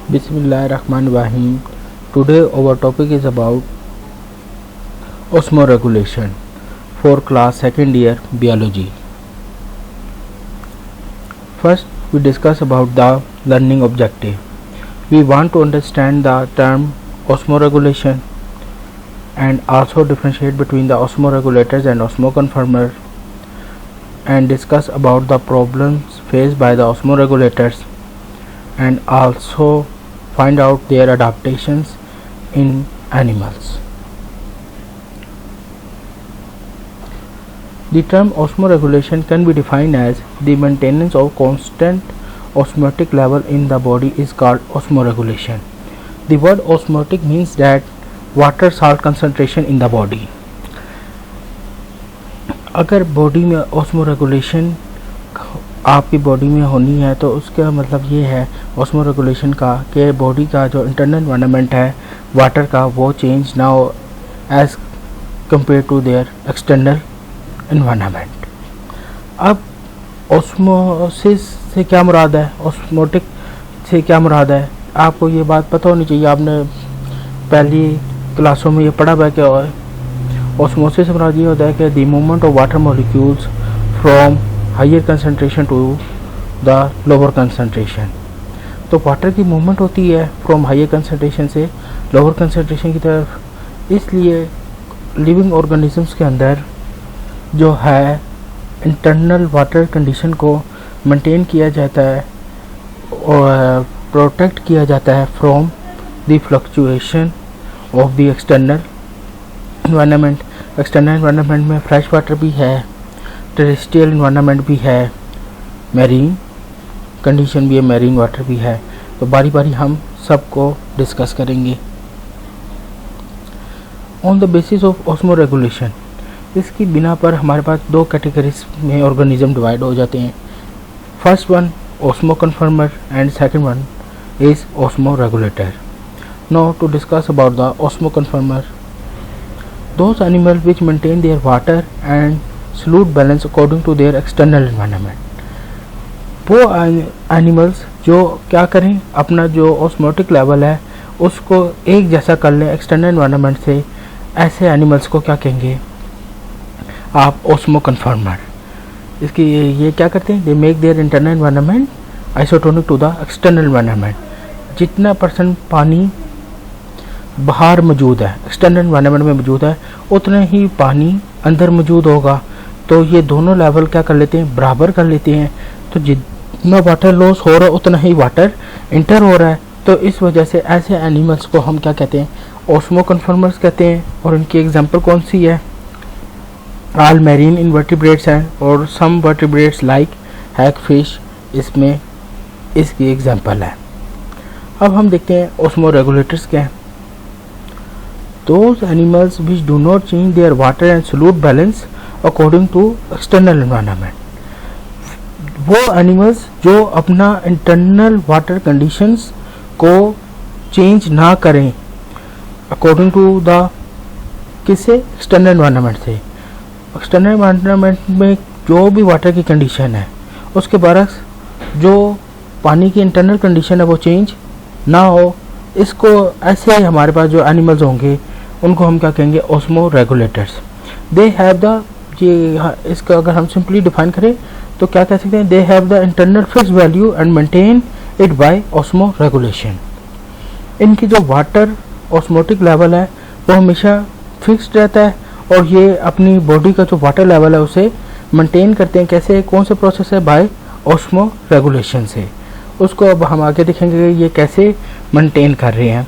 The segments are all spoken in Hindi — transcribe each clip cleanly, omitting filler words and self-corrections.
Bismillahirrahmanirrahim. Today our topic is about osmoregulation for class 2nd year biology. First we discuss about the learning objective. We want to understand the term osmoregulation and also differentiate between the osmoregulators and osmoconformer and discuss about the problems faced by the osmoregulators and also find out their adaptations in animals. The term osmoregulation can be defined as the maintenance of constant osmotic level in the body is called osmoregulation. The word osmotic means that water salt concentration in the body. अगर बॉडी में osmoregulation आपकी बॉडी में होनी है तो उसका मतलब ये है osmoregulation का कि बॉडी का जो इंटरनल एनवायरनमेंट है वाटर का वो चेंज ना हो as compare to their external environment. अब ऑस्मोसिस से क्या मुराद है, ऑस्मोटिक से क्या मुराद है, आपको ये बात पता होनी चाहिए. आपने पहली क्लासों में ये पढ़ा हुआ है कि ऑस्मोसिस से मुराद ये होता है कि the movement of water molecules from higher concentration to the lower concentration. तो वाटर की मूवमेंट होती है फ्रॉम हायर कंसंट्रेशन से लोअर कंसंट्रेशन की तरफ. इसलिए लिविंग ऑर्गेनिजम्स के अंदर जो है इंटरनल वाटर कंडीशन को मेंटेन किया जाता है और प्रोटेक्ट किया जाता है from the fluctuation of the external environment. External environment में फ्रेश वाटर भी है, टेरेस्ट्रियल एनवायरनमेंट भी है, मैरीन कंडीशन भी है, मैरीन वाटर भी है. तो बारी बारी हम सबको डिस्कस करेंगे. On the basis of osmoregulation, इसकी बिना पर हमारे पास दो कैटेगरीज में ऑर्गेनिज्म डिवाइड हो जाते हैं. First one osmoconformer and second one is osmoregulator. Now to discuss about the osmoconformer, those animals which maintain their water and solute balance according to their external environment. वो एनिमल्स जो क्या करें, अपना जो ऑस्मोटिक लेवल है उसको एक जैसा कर लें एक्सटर्नल एनवायरनमेंट से, ऐसे एनिमल्स को क्या कहेंगे आप, ऑस्मोकन्फर्मर. इसकी ये क्या करते हैं, they make their internal environment isotonic to the external environment. जितना % पानी बाहर मौजूद है एक्सटर्नल एनवायरनमेंट में मौजूद है उतना ही पानी अंदर मौजूद होगा. तो ये दोनों लेवल क्या कर लेते हैं, बराबर कर लेते हैं. तो जितना वाटर लॉस हो रहा है उतना ही वाटर इंटर हो रहा है. तो इस वजह से ऐसे एनिमल्स को हम क्या कहते हैं, ऑस्मोकन्फर्मर्स कहते हैं. और इनकी एग्जांपल कौन सी है, ऑल मैरीन इनवर्टिब्रेट्स हैं और सम वर्टिब्रेट्स लाइक हैगफिश इसमें इसकी एग्जांपल है. अब हम देखते हैं ऑस्मोरेगुलेटर्स क्या हैं. Those animals which do not change their water and solute balance according to external environment. वो एनिमल्स जो अपना इंटरनल वाटर कंडीशंस को चेंज ना करें अकॉर्डिंग टू द किससे, एक्सटर्नल एनवायरनमेंट से. एक्सटर्नल एनवायरनमेंट में जो भी वाटर की कंडीशन है उसके बरक्स जो पानी की इंटरनल कंडीशन है वो चेंज ना हो. इसको ऐसे ही हमारे पास जो एनिमल्स होंगे उनको हम क्या कहेंगे, osmo regulators. They have the, ये इसका अगर हम सिंपली डिफाइन करें तो क्या कह सकते हैं, they have the internal fix value and maintain it by osmo regulation. इनकी जो वाटर ऑस्मोटिक लेवल है वो हमेशा फिक्स्ड रहता है और ये अपनी बॉडी का जो वाटर लेवल है उसे मेंटेन करते हैं. कैसे, कौन से प्रोसेस है, बाय ऑस्मो रेगुलेशन से. उसको अब हम आगे देखेंगे ये कैसे मेंटेन कर रहे हैं.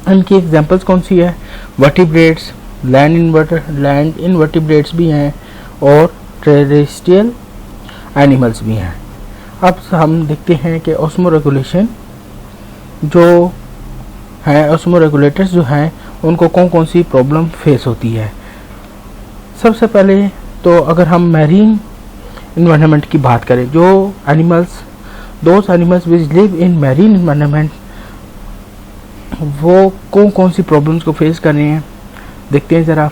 इनकी एग्जांपल्स कौन सी है, वर्टिब्रेट्स, लैंड इनवर्टिब्रेट्स भी हैं और टेरेस्ट्रियल एनिमल्स भी हैं. अब हम देखते हैं कि ऑस्मो रेगुलेशन जो है, ऑस्मो रेगुलेटर्स जो हैं उनको कौन कौन सी प्रॉब्लम फेस होती है. सबसे पहले तो अगर हम मैरीन इन्वायरमेंट की बात करें, जो animals, those animals which live in marine environment, वो कौन कौन सी प्रॉब्लम्स को फेस कर रहे हैं देखते हैं ज़रा.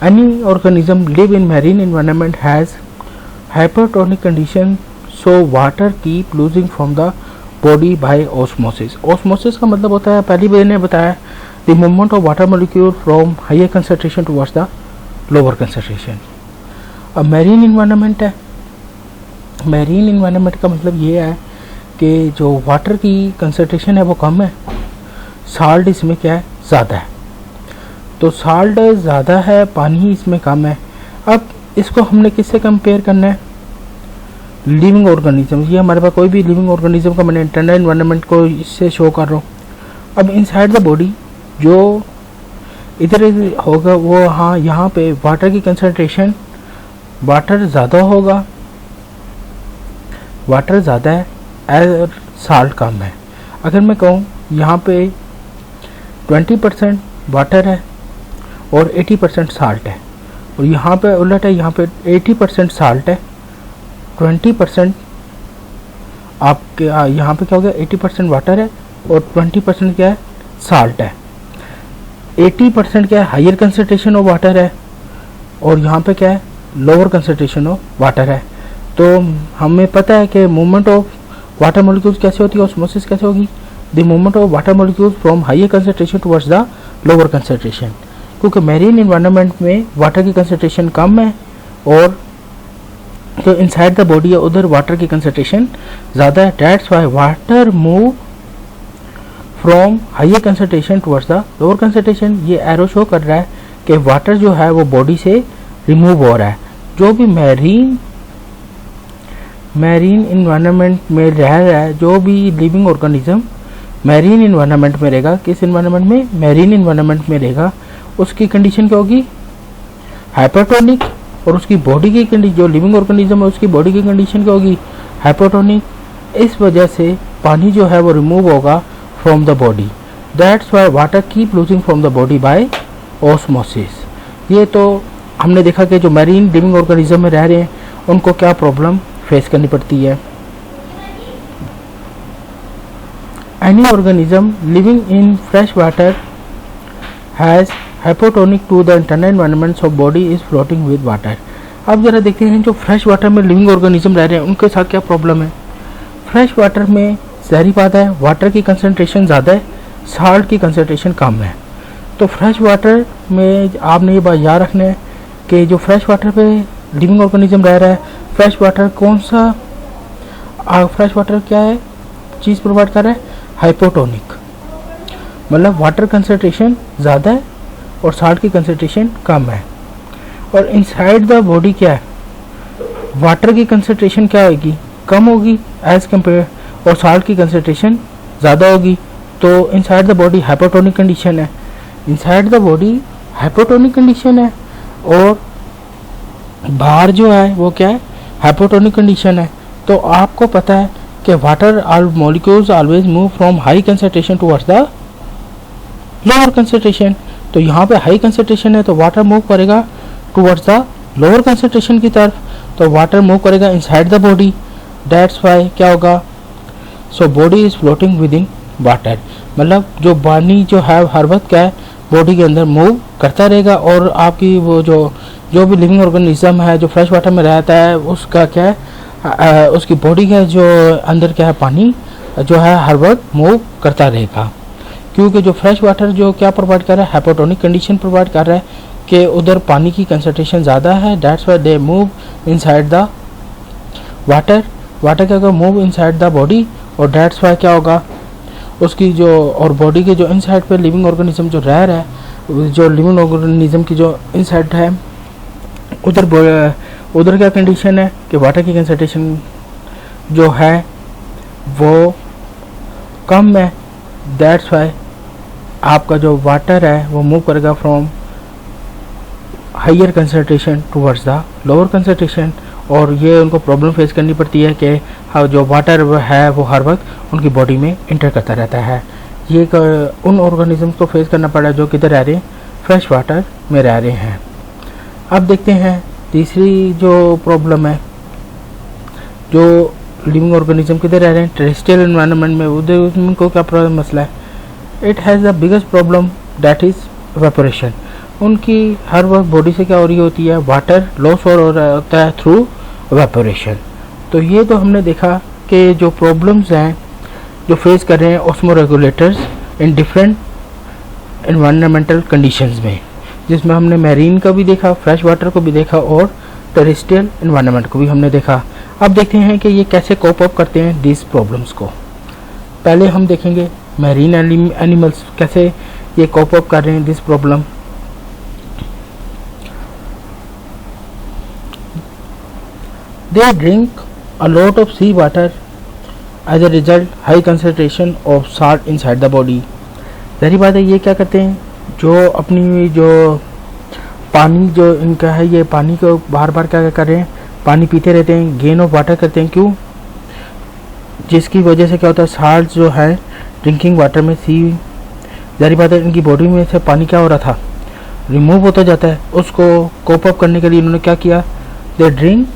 Any organism live in marine environment has hypertonic condition, so water keep losing from the body by osmosis. Osmosis का मतलब होता है, पहली मैंने बताया, the movement of water molecule from higher concentration towards the lower concentration. अब मैरीन इन्वायरमेंट है, मैरीन इन्वायरमेंट का मतलब ये है कि जो वाटर की कंसंट्रेशन है वो कम है, साल्ट इसमें क्या है, ज़्यादा है। तो साल्ट ज़्यादा है, पानी इसमें कम है। अब इसको हमने किससे कंपेयर करना है, लिविंग ऑर्गेनिज्म। ये हमारे पास कोई भी लिविंग ऑर्गेनिज्म का मैंने इंटरनल इन्वायरमेंट को इससे शो कर रहा हूँ। अब इनसाइड द बॉडी जो इधर होगा वो, हाँ यहाँ पे वाटर की कंसंट्रेशन, वाटर ज़्यादा होगा, वाटर ज़्यादा है और साल्ट कम है। अगर मैं कहूँ यहाँ पे 20% वाटर है और 80% साल्ट है, और यहाँ पे उलट है, यहाँ पे 80% साल्ट है, 20% आपके यहाँ पे क्या हो गया, 80% वाटर है और 20% क्या है, साल्ट है। 80% क्या है, हायर कंसंट्रेशन ऑफ वाटर है, और यहाँ पे क्या है, लोअर कंसंट्रेशन ऑफ वाटर है। तो हमें पता है कि मूवमेंट ऑफ वाटर मॉलिक्यूल्स कैसे होती है, ऑस्मोसिस कैसे होगी, the movement of water molecules from higher concentration towards the lower concentration. क्योंकि मैरीन इन्वायरमेंट में वाटर की कंसंट्रेशन कम है और जो इनसाइड द बॉडी है उधर वाटर की कंसंट्रेशन ज़्यादा है। That's why water move from higher concentration towards the lower concentration. ये एरो शो कर रहा है कि वाटर जो है वो बॉडी से रिमूव हो रहा है। जो भी मैरीन इन्वायरमेंट में रह रहा है, जो भी लिविंग ऑर्गेनिज्म मैरीन इन्वायरमेंट में रहेगा, किस इन्वायरमेंट में, मैरीन इन्वायरमेंट में रहेगा, उसकी कंडीशन क्या होगी, हाइपोटोनिक। और उसकी बॉडी की कंडीशन, जो लिविंग ऑर्गेनिज्म है उसकी बॉडी की कंडीशन क्या होगी, हाइपोटोनिक। इस वजह से पानी जो है वो रिमूव होगा from the body. That's why water keep losing from the body by osmosis. ये तो हमने देखा कि जो मैरीन लिविंग ऑर्गेनिज्म में रह रहे हैं उनको क्या प्रॉब्लम फेस करनी पड़ती है। Any organism living in fresh water has hypotonic to the internal environment, so body is floating with water। अब जरा देखते हैं जो फ्रेश वाटर में लिविंग ऑर्गेनिज्म रह रहे हैं उनके साथ क्या प्रॉब्लम है। फ्रेश वाटर में जहरी बात है, वाटर की कंसंट्रेशन ज़्यादा है, साल्ट की कंसंट्रेशन कम है। तो फ्रेश वाटर में आपने ये बात याद रखना है कि जो फ्रेश वाटर पे लिविंग ऑर्गेनिज्म रह रहा है, फ्रेश वाटर कौन सा, फ्रेश वाटर क्या है, चीज़ प्रोवाइड कर रहा है, हाइपोटोनिक। मतलब वाटर कंसंट्रेशन ज़्यादा है और साल्ट की कंसंट्रेशन कम है। और इनसाइड द बॉडी क्या है, वाटर की कंसंट्रेशन क्या होगी, कम होगी एज कम्पेयर, और साल्ट की कंसंट्रेशन ज़्यादा होगी। तो inside the body hypotonic condition है, inside the body hypotonic condition है, और बाहर जो है वो क्या है, हाइपोटोनिक कंडीशन है। तो आपको पता है कि water molecules always move from high concentration towards the lower concentration. तो यहाँ पे हाई कंसंट्रेशन है तो वाटर मूव करेगा टुवर्ड्स द लोअर कंसंट्रेशन की तरफ, तो वाटर मूव करेगा inside the body. That's why क्या होगा, so body is floating with in water. मतलब जो पानी जो है हर वक्त क्या है, बॉडी के अंदर मूव करता रहेगा, और आपकी वो जो भी लिविंग ऑर्गेनिज्म है जो फ्रेश वाटर में रहता है उसका क्या है, उसकी बॉडी का जो अंदर क्या है, पानी जो है हर वक्त मूव करता रहेगा। क्योंकि जो फ्रेश वाटर जो क्या प्रोवाइड कर रहा है, हाइपोटोनिक कंडीशन प्रोवाइड कर रहा है कि उधर पानी की कंसंट्रेशन ज़्यादा है। That's why they move inside the water. Water क्या होगा, मूव इनसाइड द बॉडी, और दैट्स व्हाई क्या होगा, उसकी जो और बॉडी के जो इनसाइड पे लिविंग ऑर्गेनिज्म जो रह रहा है, जो लिविंग ऑर्गेनिज्म की जो इनसाइड है उधर क्या कंडीशन है कि वाटर की कंसंट्रेशन जो है वो कम है। दैट्स वाई आपका जो वाटर है वो मूव करेगा from higher concentration towards the lower concentration, और ये उनको प्रॉब्लम फेस करनी पड़ती है कि जो वाटर है वो हर वक्त उनकी बॉडी में इंटर करता रहता है। ये उन ऑर्गेनिजम्स को फेस करना पड़ा जो किधर रह रहे हैं, फ्रेश वाटर में रह रहे हैं। अब देखते हैं तीसरी जो प्रॉब्लम है, जो लिविंग ऑर्गेनिज्म किधर रह रहे हैं, टेरेस्ट्रियल एनवायरनमेंट में, उधर उनको क्या प्रॉब्लम मसला है। It has the biggest problem that is evaporation. उनकी हर वक्त बॉडी से क्या हो रही होती है, वाटर लॉस हो रहा होता है थ्रू इवेपोरेशन। तो ये तो हमने देखा कि जो प्रॉब्लम्स हैं जो फेस कर रहे हैं osmo regulators in different environmental conditions में, जिसमें हमने मैरीन का भी देखा, फ्रेश वाटर को भी देखा और टेरेस्ट्रियल एनवायरनमेंट को भी हमने देखा। अब देखते हैं कि ये कैसे कोप अप करते हैं दिस प्रॉब्लम्स को। पहले हम देखेंगे मैरीन एनिमल्स कैसे ये कोप अप कर रहे हैं this problem. They drink a lot of sea water, as a result high concentration of salt inside the body. जाहिर बात है ये क्या करते हैं, जो अपनी जो पानी जो इनका है, ये पानी को बार बार क्या कर रहे हैं, पानी पीते रहते हैं, गेन ऑफ वाटर करते हैं। क्यों? जिसकी वजह से क्या होता है, साल्ट जो है ड्रिंकिंग वाटर में सी, जाहिर बात है इनकी बॉडी में से पानी क्या हो रहा था, रिमूव होता जाता है। उसको कोप अप करने के लिए इन्होंने क्या किया, they drink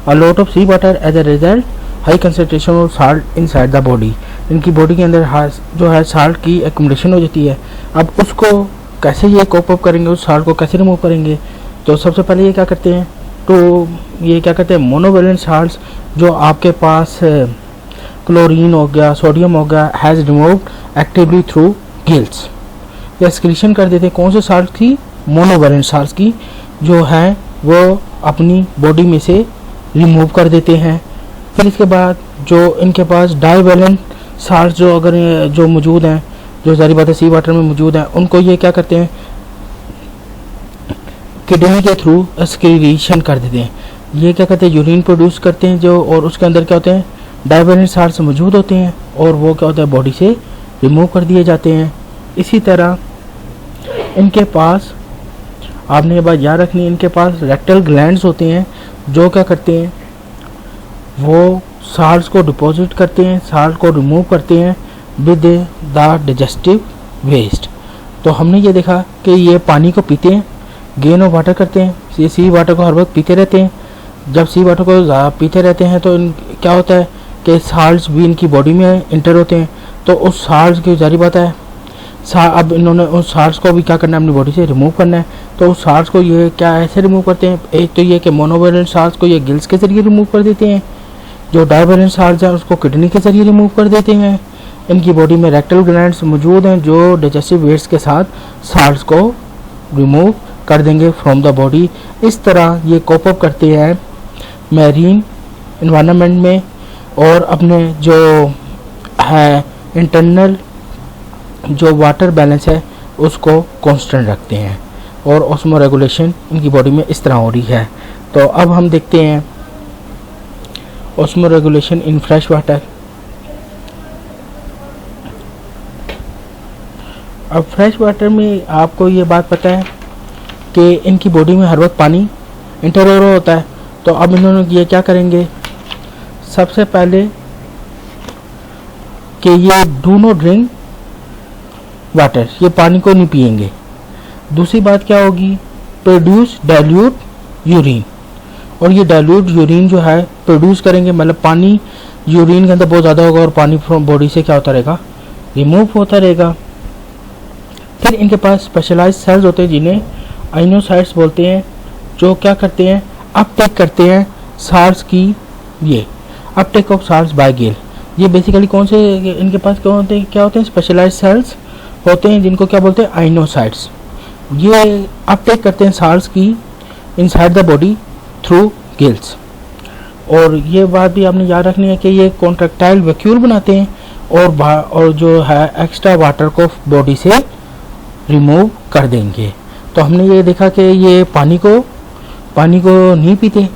a lot of sea water, as a result high concentration of salt inside the body. इनकी बॉडी के अंदर जो है साल्ट की एक्युमुलेशन हो जाती है। अब उसको कैसे ये कोप अप करेंगे, उस साल्ट को कैसे रिमूव करेंगे? तो सबसे पहले ये क्या करते हैं, तो ये क्या करते हैं, मोनोवैलेंट साल्ट्स जो आपके पास क्लोरीन हो गया, सोडियम हो गया, has removed actively through gills. ये एक्सक्रीशन कर देते हैं कौन से साल्ट की, मोनोवैलेंट साल्ट्स की, जो है वो अपनी बॉडी में से रिमूव कर देते हैं। फिर इसके बाद जो इनके पास डाईवैलेंट साल्ट जो अगर जो मौजूद हैं, जो जारी बात है सी वाटर में मौजूद हैं, उनको ये क्या करते हैं, किडनी के थ्रू एक्सक्रीशन कर देते हैं। ये क्या करते हैं, यूरिन प्रोड्यूस करते हैं जो, और उसके अंदर क्या होते हैं, डाईवैलेंट साल्ट्स मौजूद होते हैं और वो क्या होता है, बॉडी से रिमूव कर दिए जाते हैं। इसी तरह इनके पास, आपने ये बात याद रखनी है, इनके पास रेक्टल ग्लैंड्स होते हैं जो क्या करते हैं, वो साल्ट्स को डिपॉजिट करते हैं, साल्ट को रिमूव करते हैं विद द डाइजेस्टिव वेस्ट। तो हमने ये देखा कि ये पानी को पीते हैं, गेन ऑफ वाटर करते हैं, ये सी वाटर को हर वक्त पीते रहते हैं। जब सी वाटर को पीते रहते हैं तो क्या होता है कि साल्ट्स भी इनकी बॉडी में इंटर होते हैं। तो उस साल्ट्स की जारी बात है, अब इन्होंने उस साल्ट्स को भी क्या करना है, अपनी बॉडी से रिमूव करना है। तो उस साल्ट्स को ये क्या ऐसे रिमूव करते हैं, एक तो ये कि मोनोवैलेंट साल्ट्स को ये गिल्स के ज़रिए रिमूव कर देते हैं, जो डाईवैलेंट साल्ट्स हैं उसको किडनी के ज़रिए रिमूव कर देते हैं। इनकी बॉडी में रेक्टल ग्लैंड्स मौजूद हैं जो डाइजेस्टिव वेस्ट के साथ साल्ट्स को रिमूव कर देंगे फ्रॉम द बॉडी। इस तरह ये कोप अप करते हैं मैरीन एनवायरनमेंट में, और अपने जो है इंटरनल जो वाटर बैलेंस है उसको कांस्टेंट रखते हैं, और ऑस्मो रेगुलेशन इनकी बॉडी में इस तरह हो रही है। तो अब हम देखते हैं osmo regulation in fresh water. अब फ्रेश वाटर में आपको ये बात पता है कि इनकी बॉडी में हर वक्त पानी इंटर हो रहा होता है। तो अब इन्होंने ये क्या करेंगे, सबसे पहले कि ये डू नॉट ड्रिंक वाटर, ये पानी को नहीं पिएंगे। दूसरी बात क्या होगी, प्रोड्यूस डाइल्यूट यूरिन, और ये डाइल्यूट यूरिन जो है प्रोड्यूस करेंगे, मतलब पानी यूरिन के अंदर बहुत ज़्यादा होगा और पानी फ्रॉम बॉडी से क्या होता रहेगा, रिमूव होता रहेगा। फिर इनके पास स्पेशलाइज्ड सेल्स होते हैं जिन्हें आइनोसाइट्स बोलते हैं, जो क्या करते हैं, अपटेक करते हैं साल्ट्स की, ये Uptake of salts bye Gill. ये बेसिकली कौन से इनके पास क्या होते हैं, स्पेशलाइज्ड सेल्स होते हैं जिनको क्या बोलते हैं, आइनोसाइट्स। ये अपटेक करते हैं साल्ट्स की inside the body through gills. और ये बात भी आपने याद रखनी है कि ये कॉन्ट्रैक्टाइल वैक्यूल बनाते हैं और जो है एक्स्ट्रा वाटर को बॉडी से रिमूव कर देंगे। तो हमने ये देखा कि ये पानी को नहीं पीते।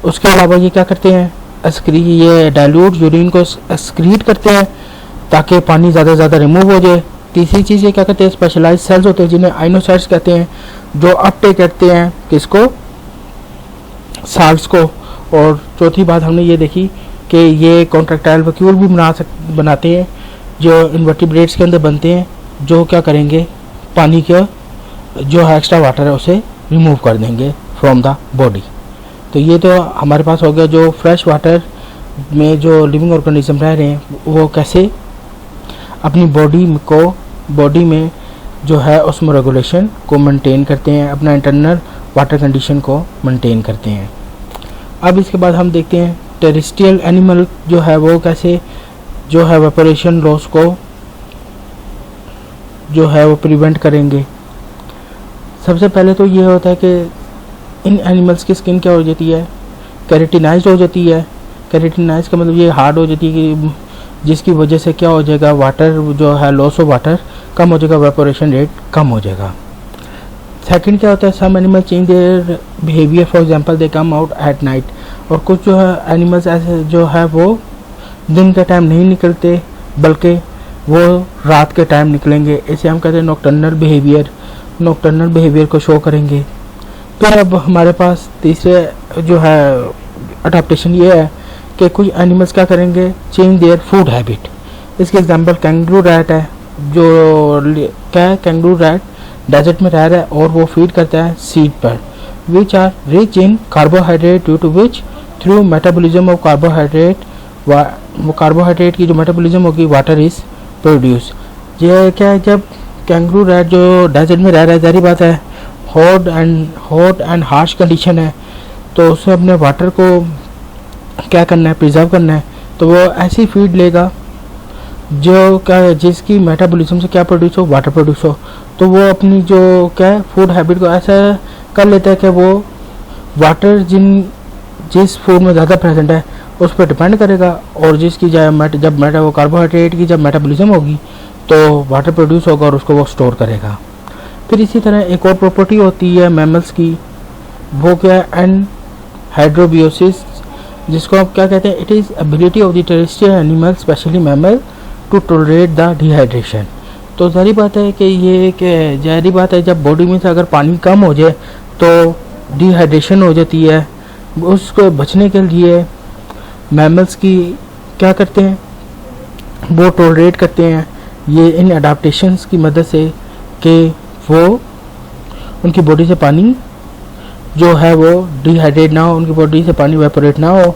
उसके अलावा ये क्या करते हैं, ये डाइल्यूट यूरिन को एक्सक्रीट करते हैं ताकि पानी ज़्यादा से ज़्यादा रिमूव हो जाए। तीसरी चीज़ ये क्या करते हैं, स्पेशलाइज्ड सेल्स होते हैं जिन्हें आइनोसाइट्स कहते हैं, जो अपटेक करते हैं किसको, साल्ट्स को। और चौथी बात हमने ये देखी कि ये कॉन्ट्रैक्टाइल वैक्यूल भी बनाते हैं जो इन्वर्टिब्रेट्स के अंदर बनते हैं, जो क्या करेंगे, पानी का जो है एक्स्ट्रा वाटर है उसे रिमूव कर देंगे फ्रॉम द बॉडी। तो ये तो हमारे पास हो गया जो फ्रेश वाटर में जो लिविंग ऑर्गेनिज्म रह रहे हैं वो कैसे अपनी बॉडी में जो है ऑस्मो रेगुलेशन को मेंटेन करते हैं, अपना इंटरनल वाटर कंडीशन को मेंटेन करते हैं। अब इसके बाद हम देखते हैं टेरेस्ट्रियल एनिमल जो है वो कैसे जो है वेपोरेशन लॉस को जो है वो प्रिवेंट करेंगे। सबसे पहले तो ये होता है कि इन एनिमल्स की स्किन क्या हो जाती है, केराटिनाइज्ड हो जाती है। केराटिनाइज का मतलब ये हार्ड हो जाती है कि जिसकी वजह से क्या हो जाएगा, वाटर जो है लॉस ऑफ वाटर कम हो जाएगा, वेपोरेशन रेट कम हो जाएगा। सेकंड क्या होता है, some animal change their behaviour, for example they come out at night. और कुछ जो है एनिमल्स ऐसे जो है वो दिन के टाइम नहीं निकलते बल्कि वो रात के टाइम निकलेंगे, इसे हम कहते हैं नॉकटर्नल बिहेवियर। नॉकटर्नल बिहेवियर को शो करेंगे। फिर अब हमारे पास तीसरे जो है अडाप्टेशन ये है कि कुछ एनिमल्स क्या करेंगे, चेंज देयर फूड हैबिट। इसके एग्जांपल कैंगरू रैट है, जो क्या है, कैंगरू रैट डेजर्ट में रह रहा है और वो फीड करता है सीड पर, which are rich in carbohydrate, due to which through metabolism of carbohydrate वो कार्बोहाइड्रेट की जो मेटाबॉलिज्म होगी वाटर इज प्रोड्यूस। ये क्या है, जब कैंगरू रैट जो डेजर्ट में रह रहा है, जारी बात है हॉट एंड हार्श कंडीशन है, तो उसे अपने वाटर को क्या करना है, प्रिजर्व करना है। तो वो ऐसी फीड लेगा जो क्या है, जिसकी मेटाबॉलिज्म से क्या प्रोड्यूस हो, वाटर प्रोड्यूस हो। तो वो अपनी जो क्या है फूड हैबिट को ऐसा कर लेता है कि वो वाटर जिस फूड में ज़्यादा प्रेजेंट है उस पर डिपेंड करेगा, और जिसकी जब वो कार्बोहाइड्रेट की जब मेटाबॉलिज्म होगी तो वाटर प्रोड्यूस होगा और उसको वो स्टोर करेगा। फिर इसी तरह एक और प्रॉपर्टी होती है मैमल्स की, वो क्या है, एनहाइड्रोबियोसिस, जिसको आप क्या कहते हैं, it is ability of the terrestrial animal specially mammal to tolerate the dehydration. तो जारी बात है कि जारी बात है जब बॉडी में से अगर पानी कम हो जाए तो डिहाइड्रेशन हो जाती है। उसको बचने के लिए मैमल्स की क्या करते हैं, वो टॉलरेट करते हैं ये इन अडाप्टेशंस की मदद से कि वो उनकी बॉडी से पानी जो है वो डिहाइड्रेट ना हो, उनकी बॉडी से पानी वेपोरेट ना हो।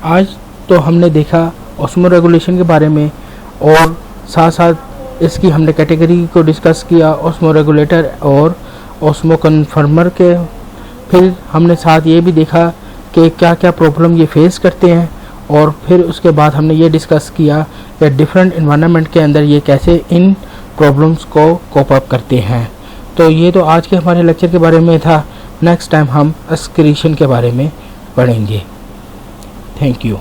आज तो हमने देखा ऑस्मो रेगुलेशन के बारे में और साथ साथ इसकी हमने कैटेगरी को डिस्कस किया, ऑस्मो रेगुलेटर और ऑस्मो कन्फर्मर के। फिर हमने साथ ये भी देखा कि क्या क्या प्रॉब्लम ये फेस करते हैं, और फिर उसके बाद हमने ये डिस्कस किया कि डिफरेंट इन्वायरमेंट के अंदर ये कैसे इन प्रॉब्लम्स को कोप अप करते हैं। तो ये तो आज के हमारे लेक्चर के बारे में था। नेक्स्ट टाइम हम एक्सक्रीशन के बारे में पढ़ेंगे। Thank you.